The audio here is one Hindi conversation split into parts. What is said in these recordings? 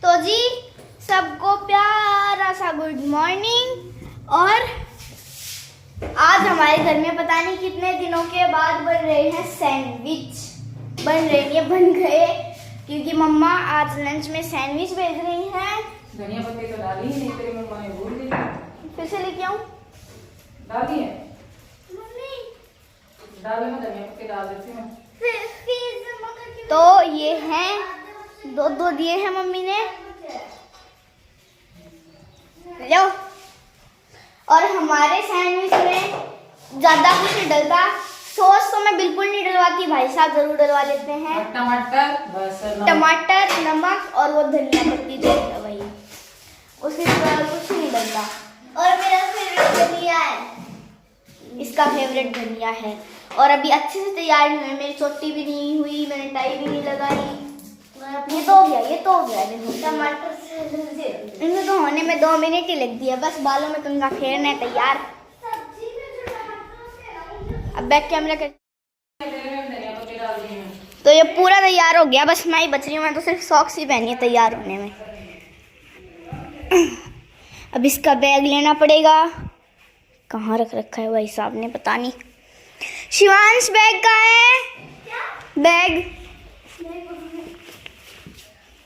तो जी सबको प्यारा सा गुड मॉर्निंग। और आज हमारे घर में पता नहीं कितने दिनों के बाद बन रहे हैं सैंडविच। बन गए क्योंकि मम्मा आज लंच में सैंडविच भेज रही हैं। धनिया पत्ते तो डाली ही नहीं, तेरी मम्मा ने बोल दी। फिर से लेके आऊं? डाली है मम्मी डाले में धनिया पत्ते डाल देती हूँ। तो ये हैं दो दिए हैं मम्मी ने, लो। और हमारे सैंडविच में ज्यादा कुछ नहीं डलता, सॉस तो मैं बिल्कुल नहीं डलवाती, भाई साहब जरूर डलवा लेते हैं। टमाटर बस, टमाटर, नमक और वो धनिया पत्ती जो है वही, उसके बाद कुछ नहीं डलता। और मेरा फेवरेट धनिया है, इसका फेवरेट धनिया है। और अभी अच्छे से तैयार नहीं हुई, मेरी चोटी भी नहीं हुई, मैंने टाई भी नहीं लगाई। ये तो हो गया देखो। टमाटर से इनको तो होने में 2 मिनट ही लग दिया, बस बालों में कंघा फेरना है, तैयार। अब बैक कैमरा कर, तो ये पूरा तैयार हो गया, बस मैं ही बच रही हूँ। मैं तो सिर्फ सॉक्स ही पहनी है तैयार होने में। अब इसका बैग लेना पड़ेगा, कहाँ रख रखा है भाई साहब ने, पता नहीं। शिवांश बैग कहाँ है? बैग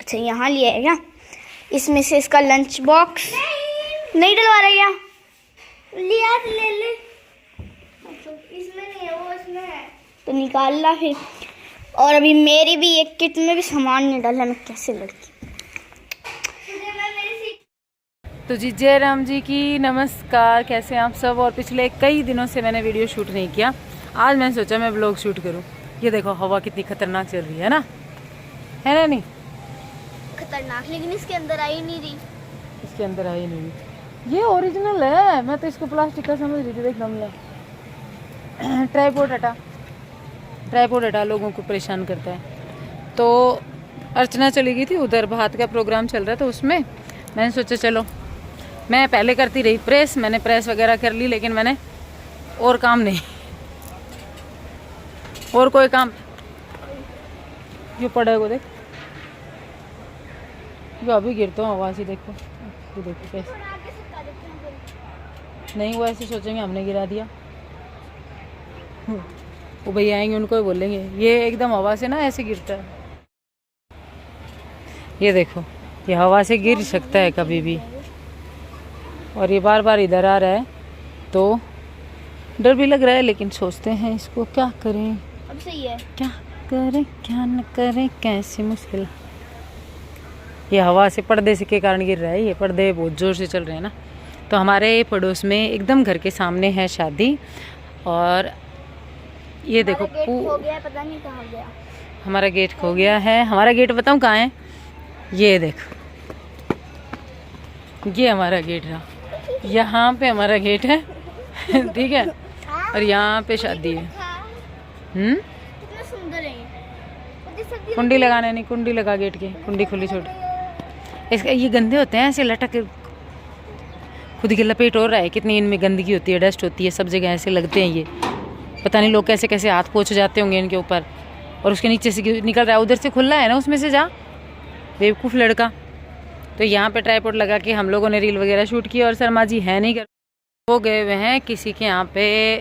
अच्छा यहाँ लिया है क्या? इसमें से इसका लंच बॉक्स नहीं डलवा रहा क्या? लिया ले इसमें नहीं है, वो इसमें है तो निकाल ला फिर। और अभी मेरी भी एक किट में भी सामान नहीं डाला, मैं कैसे लड़की। तो जी जय राम जी की नमस्कार, कैसे हैं आप सब। और पिछले कई दिनों से मैंने वीडियो शूट नहीं किया, आज मैंने सोचा मैं व्लॉग शूट करूं। ये देखो हवा कितनी खतरनाक चल रही है ना नहीं खतरनाक, लेकिन इसके अंदर आई नहीं रही। इसके अंदर आई नहीं, ये ओरिजिनल है, मैं तो इसको प्लास्टिक का समझ रही थी। देख गमला ट्राइपॉड हटा लोगों को परेशान करता है। तो अर्चना चली गई थी उधर, भात का प्रोग्राम चल रहा था, उसमें मैंने सोचा चलो, मैं पहले करती रही प्रेस, मैंने प्रेस वगैरह कर ली, लेकिन मैंने और काम नहीं, और कोई काम जो पड़ा है वो देख, जो अभी गिरता हूँ आवाज़ ही देखो, ये देखो कैसे। नहीं वो ऐसे सोचेंगे हमने गिरा दिया, वो भैया आएंगे उनको ही बोलेंगे, ये एकदम हवा से ना ऐसे गिरता है। ये देखो ये हवा से गिर सकता है कभी भी, और ये बार बार इधर आ रहा है तो डर भी लग रहा है, लेकिन सोचते हैं इसको क्या करें। अब सही है, क्या करें क्या न करें, कैसी मुश्किल। ये हवा से पर्दे से के कारण गिर रहा है, ये पर्दे बहुत ज़ोर से चल रहे हैं ना। तो हमारे पड़ोस में एकदम घर के सामने है शादी, और ये देखो हो गया, पता नहीं कहाँ गया हमारा गेट खो गया है। हमारा गेट बताऊँ कहाँ है? ये देखो, ये हमारा गेट रहा, यहाँ पे हमारा गेट है ठीक है, और यहाँ पे शादी है। कितना सुंदर है। कुंडी लगाने नहीं, कुंडी लगा गेट की, कुंडी खुली छोड़। इसका ये गंदे होते हैं ऐसे लटक, खुद की लपेट हो रहा है, कितनी इनमें गंदगी होती है, डस्ट होती है, सब जगह ऐसे लगते हैं। ये पता नहीं लोग कैसे कैसे हाथ पोंछ जाते होंगे इनके ऊपर, और उसके नीचे से निकल रहा है, उधर से खुला है ना, उसमें से जा बेवकूफ़ लड़का। तो यहाँ पे ट्राइपॉड लगा के हम लोगों ने रील वगैरह शूट की, और शर्मा जी है नहीं घर, वो गए हुए हैं किसी के यहाँ पे,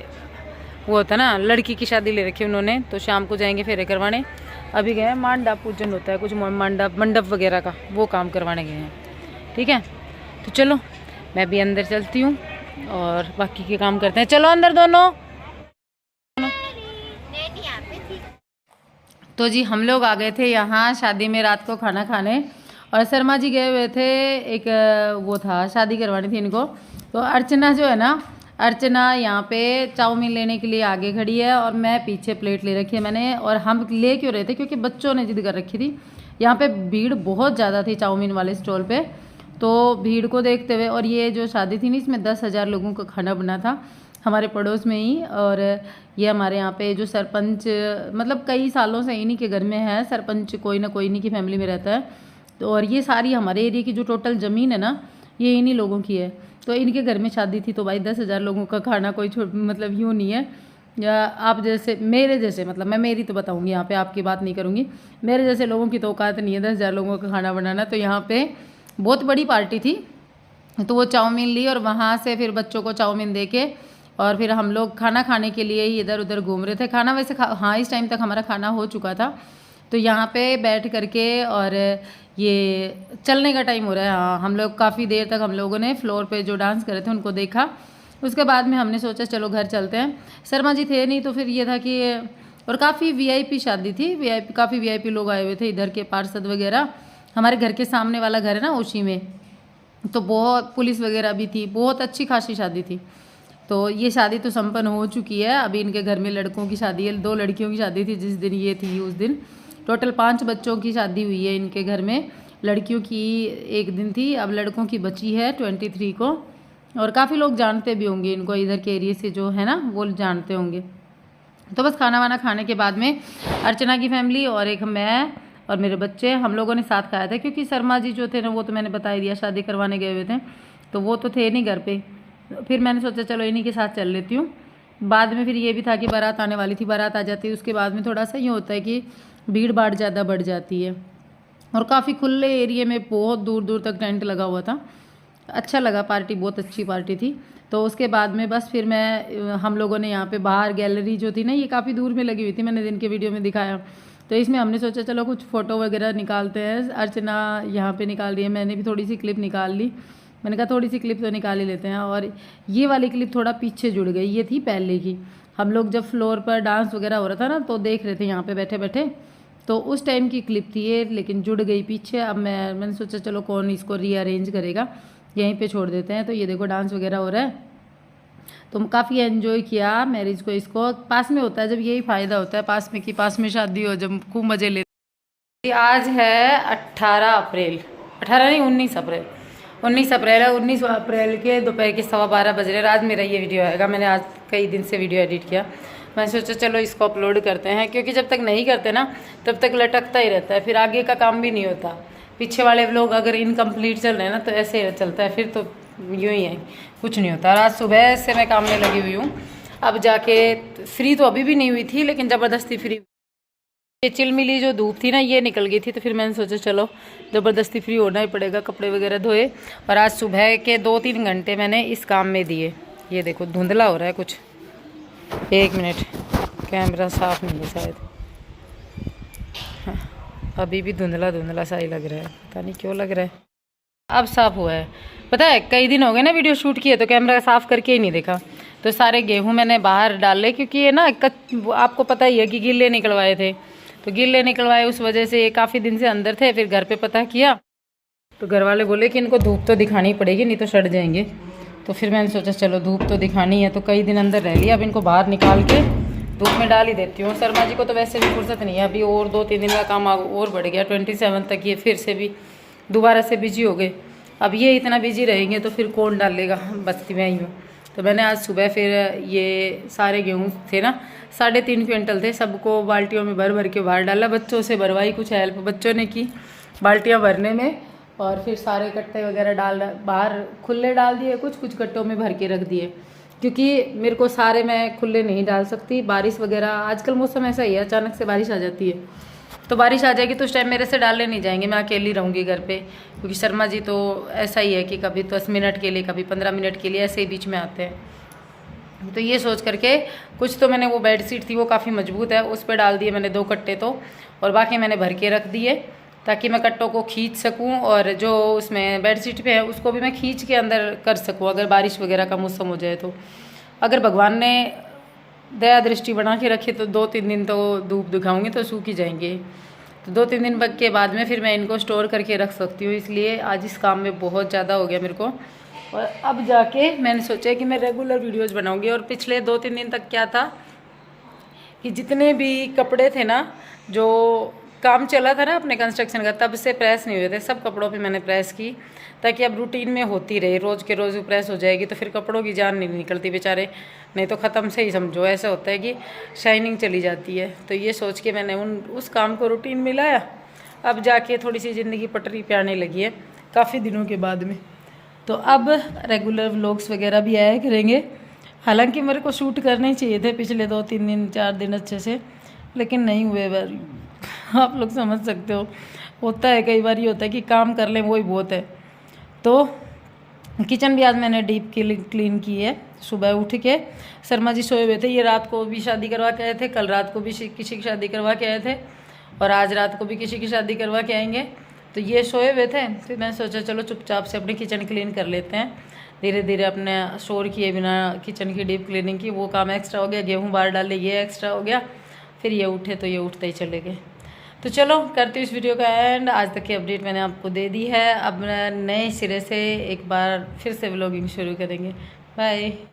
वो होता ना लड़की की शादी ले रखी उन्होंने, तो शाम को जाएंगे फेरे करवाने। अभी गए हैं, मांडा पूजन होता है कुछ, मंडप वगैरह का, वो काम करवाने गए हैं। ठीक है, तो चलो मैं भी अंदर चलती हूँ और बाकी के काम करते हैं। चलो अंदर दोनों। तो जी हम लोग आ गए थे यहाँ शादी में रात को खाना खाने, और शर्मा जी गए हुए थे, एक वो था शादी करवानी थी इनको। तो अर्चना जो है ना, अर्चना यहाँ पे चाउमीन लेने के लिए आगे खड़ी है, और मैं पीछे प्लेट ले रखी है मैंने। और हम ले क्यों रहे थे? क्योंकि बच्चों ने जिद कर रखी थी, यहाँ पे भीड़ बहुत ज़्यादा थी चाउमीन वाले स्टॉल पे। तो भीड़ को देखते हुए, और ये जो शादी थी ना, इसमें 10,000 लोगों का खाना बना था हमारे पड़ोस में ही। और ये हमारे यहाँ पे जो सरपंच, मतलब कई सालों से इन्हीं के घर में है सरपंच, कोई ना कोई इन्हीं की फैमिली में रहता है। तो और ये सारी हमारे एरिया की जो टोटल ज़मीन है ना, ये इन्हीं लोगों की है। तो इनके घर में शादी थी, तो भाई 10,000 लोगों का खाना कोई मतलब यूँ नहीं है। या आप जैसे मेरे जैसे, मतलब मैं मेरी तो बताऊंगी यहाँ पे, आपकी बात नहीं करूँगी। मेरे जैसे लोगों की तो औकात नहीं है 10,000 लोगों का खाना बनाना। तो यहाँ पे बहुत बड़ी पार्टी थी, तो वो चाउमीन ली और वहाँ से फिर बच्चों को चाउमीन दे के और फिर हम लोग खाना खाने के लिए ही इधर उधर घूम रहे थे। खाना वैसे हाँ इस टाइम तक हमारा खाना हो चुका था। तो यहाँ पे बैठ करके और ये चलने का टाइम हो रहा है। हाँ, हम लोग काफ़ी देर तक हम लोगों ने फ्लोर पे जो डांस कर रहे थे उनको देखा। उसके बाद में हमने सोचा चलो घर चलते हैं। शर्मा जी थे नहीं, तो फिर ये था कि और काफ़ी वीआईपी शादी थी, काफ़ी वीआईपी लोग आए हुए थे, इधर के पार्षद वगैरह। हमारे घर के सामने वाला घर है ना उसी में, तो बहुत पुलिस वगैरह भी थी, बहुत अच्छी खासी शादी थी। तो ये शादी तो संपन्न हो चुकी है। अभी इनके घर में लड़कों की शादी है, 2 लड़कियों की शादी थी जिस दिन ये थी, उस दिन टोटल 5 बच्चों की शादी हुई है इनके घर में। लड़कियों की एक दिन थी, अब लड़कों की बची है 23 को। और काफ़ी लोग जानते भी होंगे इनको, इधर के एरिए से जो है ना वो जानते होंगे। तो बस खाना वाना खाने के बाद में अर्चना की फैमिली और एक मैं और मेरे बच्चे, हम लोगों ने साथ खाया था। क्योंकि शर्मा जी जो थे ना वो तो मैंने बता ही दिया शादी करवाने गए हुए थे, तो वो तो थे नहीं घर पे। फिर मैंने सोचा चलो इन्हीं के साथ चल लेती हूँ। बाद में फिर ये भी था कि बारात आने वाली थी, बारात आ जाती है उसके बाद में थोड़ा सा ये होता है कि भीड़ भाड़ ज़्यादा बढ़ जाती है। और काफ़ी खुले एरिए में बहुत दूर दूर तक टेंट लगा हुआ था। अच्छा लगा, पार्टी बहुत अच्छी पार्टी थी। तो उसके बाद में बस फिर हम लोगों ने यहाँ पे बाहर गैलरी जो थी ना, ये काफ़ी दूर में लगी हुई थी, मैंने दिन के वीडियो में दिखाया। तो इसमें हमने सोचा चलो कुछ फ़ोटो वगैरह निकालते हैं। अर्चना यहाँ पे निकाल रही है, मैंने भी थोड़ी सी क्लिप निकाल ली। मैंने कहा थोड़ी सी क्लिप तो निकाल ही लेते हैं। और ये वाली क्लिप थोड़ा पीछे जुड़ गई, ये थी पहले की। हम लोग जब फ्लोर पर डांस वगैरह हो रहा था ना तो देख रहे थे यहाँ पे बैठे बैठे, तो उस टाइम की क्लिप थी ये, लेकिन जुड़ गई पीछे। अब मैंने सोचा चलो कौन इसको रीअरेंज करेगा, यहीं पे छोड़ देते हैं। तो ये देखो डांस वगैरह हो रहा है, तो काफ़ी एंजॉय किया मैरिज को। इसको पास में होता है जब, यही फ़ायदा होता है पास में, कि पास में शादी हो जब खूब मज़े लेते। आज है 18 अप्रैल, 18 नहीं 19 अप्रैल, 19 अप्रैल है। 19 अप्रैल के दोपहर के 12:15 बज रहे। आज मेरा ये वीडियो आएगा, मैंने आज कई दिन से वीडियो एडिट किया। मैंने सोचा चलो इसको अपलोड करते हैं, क्योंकि जब तक नहीं करते ना तब तक लटकता ही रहता है, फिर आगे का काम भी नहीं होता। पीछे वाले व्लॉग अगर इनकम्प्लीट चल रहे हैं ना तो ऐसे ही चलता है, फिर तो यूँ ही है, कुछ नहीं होता। और आज सुबह से मैं काम में लगी हुई हूँ। अब जाके फ्री तो अभी भी नहीं हुई थी, लेकिन ज़बरदस्ती फ्री। ये चिलमिली जो धूप थी ना ये निकल गई थी, तो फिर मैंने सोचा चलो ज़बरदस्ती फ्री होना ही पड़ेगा। कपड़े वगैरह धोए और आज सुबह के 2-3 घंटे मैंने इस काम में दिए। ये देखो धुंधला हो रहा है कुछ, 1 मिनट, कैमरा साफ नहीं है शायद, हाँ, अभी भी धुंधला धुंधला सा ही लग रहा है, पता नहीं क्यों लग रहा है। अब साफ हुआ है। पता है कई दिन हो गए ना वीडियो शूट किए, तो कैमरा साफ करके ही नहीं देखा। तो सारे गेहूं मैंने बाहर डाले, क्योंकि ये ना आपको पता ही है कि गिल्ले निकलवाए थे, तो गिल्ले निकलवाए उस वजह से ये काफ़ी दिन से अंदर थे। फिर घर पे पता किया तो घर वाले बोले कि इनको धूप तो दिखानी पड़ेगी, नहीं तो सड़ जाएंगे। तो फिर मैंने सोचा चलो धूप तो दिखानी है, तो कई दिन अंदर रह लिया, अब इनको बाहर निकाल के धूप में डाल ही देती हूँ। शर्मा जी को तो वैसे भी फुर्सत नहीं है अभी, और 2-3 दिन का काम और बढ़ गया, 27 तक ये फिर से भी दोबारा से बिजी हो गए। अब ये इतना बिजी रहेंगे तो फिर कौन डालेगा, बस्ती में आई हूँ। तो मैंने आज सुबह फिर ये सारे गेहूँ थे ना 3.5 क्विंटल थे, सबको बाल्टियों में भर भर के बाहर डाला। बच्चों से भरवाई, कुछ हेल्प बच्चों ने की बाल्टियाँ भरने में, और फिर सारे कट्टे वगैरह बाहर खुले डाल दिए, कुछ कट्टों में भर के रख दिए, क्योंकि मेरे को सारे मैं खुले नहीं डाल सकती। बारिश वगैरह आजकल मौसम ऐसा ही है, अचानक से बारिश आ जाती है, तो बारिश आ जाएगी तो उस टाइम मेरे से डालने नहीं जाएंगे, मैं अकेली रहूँगी घर पे। क्योंकि शर्मा जी तो ऐसा ही है कि कभी 10 मिनट के लिए, कभी 15 मिनट के लिए ऐसे ही बीच में आते हैं। तो ये सोच करके कुछ तो मैंने, वो बेडशीट थी वो काफ़ी मजबूत है, उस पर डाल दिए मैंने 2 कट्टे तो, और बाकी मैंने भर के रख दिए ताकि मैं कट्टों को खींच सकूं, और जो उसमें बेडशीट पे है उसको भी मैं खींच के अंदर कर सकूं अगर बारिश वगैरह का मौसम हो जाए तो। अगर भगवान ने दया दृष्टि बना के रखे तो 2-3 दिन तो धूप दिखाऊंगी तो सूख ही जाएंगे। तो 2-3 दिन के बाद में फिर मैं इनको स्टोर करके रख सकती हूँ, इसलिए आज इस काम में बहुत ज़्यादा हो गया मेरे को। और अब जाके मैंने सोचा कि मैं रेगुलर वीडियोज़ बनाऊँगी। और पिछले 2-3 दिन तक क्या था कि जितने भी कपड़े थे ना, जो काम चला था ना अपने कंस्ट्रक्शन का, तब से प्रेस नहीं हुए थे, सब कपड़ों पे मैंने प्रेस की, ताकि अब रूटीन में होती रहे, रोज़ के रोज़ प्रेस हो जाएगी तो फिर कपड़ों की जान नहीं निकलती बेचारे, नहीं तो ख़त्म से ही समझो, ऐसा होता है कि शाइनिंग चली जाती है। तो ये सोच के मैंने उस काम को रूटीन में लाया। अब जाके थोड़ी सी ज़िंदगी पटरी पे आने लगी है काफ़ी दिनों के बाद में। तो अब रेगुलर व्लॉग्स वगैरह भी आया करेंगे। हालांकि मेरे को शूट करने ही चाहिए थे पिछले 2-3 दिन 4 दिन अच्छे से, लेकिन नहीं हुए बार। आप लोग समझ सकते हो, होता है कई बार, ये होता है कि काम कर लें वही बहुत है। तो किचन भी आज मैंने डीप क्लीन की है। सुबह उठ के शर्मा जी सोए हुए थे, ये रात को भी शादी करवा के आए थे, कल रात को भी किसी की शादी करवा के आए थे, और आज रात को भी किसी की शादी करवा के आएंगे। तो ये सोए हुए थे, फिर मैंने सोचा चलो चुपचाप से अपनी किचन क्लीन कर लेते हैं। धीरे धीरे अपने शोर किए बिना किचन की डीप क्लीनिंग की, वो काम एक्स्ट्रा हो गया। गेहूँ बाहर डाले, ये एक्स्ट्रा हो गया। फिर ये उठे तो ये उठते ही चले गए। तो चलो करती हूँ इस वीडियो का एंड। आज तक की अपडेट मैंने आपको दे दी है। अब नए सिरे से एक बार फिर से व्लॉगिंग शुरू करेंगे। बाय।